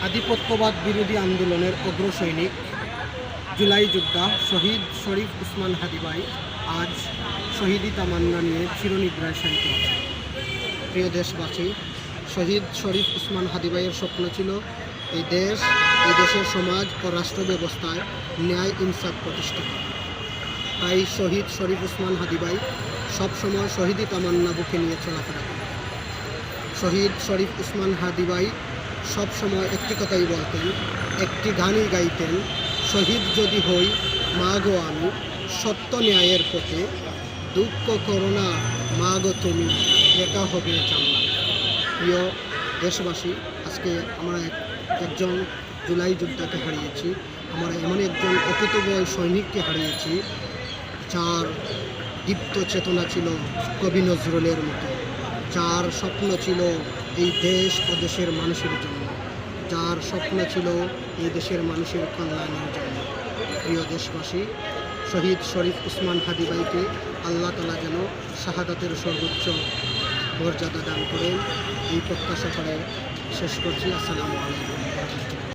আধিপত্যবাদ বিরোধী আন্দোলনের অগ্রসৈনিক জুলাই যোদ্ধা শহীদ শরীফ উসমান হাদী ভাই আজ শহীদি তামান্না নিয়ে চিরনিদ্রায় শায়িত আছেন। প্রিয় দেশবাসী, শহীদ শরীফ উসমান হাদী ভাইয়ের স্বপ্ন ছিল এই দেশের সমাজ ও রাষ্ট্র ব্যবস্থায় ন্যায় ইনসাফ প্রতিষ্ঠা করা। তাই শহীদ শরীফ উসমান হাদী ভাই সবসময় শহীদি তামান্না বুকে নিয়ে চলাফেরা করেন। শহীদ শরীফ উসমান হাদী ভাই সবসময় একটি কথাই বলতেন, একটি গানই গাইতেন, শহীদ যদি হই মা গো আমি সত্য ন্যায়ের পথে, দুঃখ করোনা মা গো তুমি একা হবে জানলাম। প্রিয় দেশবাসী, আজকে আমরা একজন জুলাই যোদ্ধাকে হারিয়েছি। আমরা এমন একজন অকুতোভয় সৈনিককে হারিয়েছি যার দীপ্ত চেতনা ছিল কবি নজরুলের মতো, যার স্বপ্ন ছিল এই দেশ ও দেশের মানুষের জন্য, যার স্বপ্ন ছিল এই দেশের মানুষের কল্যাণের জন্য। প্রিয় দেশবাসী, শহীদ শরীফ উসমান হাদী ভাইকে আল্লাহ তাআলা যেন শাহাদাতের সর্বোচ্চ মর্যাদা দান করেন, এই প্রত্যাশা করে শেষ করছি। আসসালামু আলাইকুম।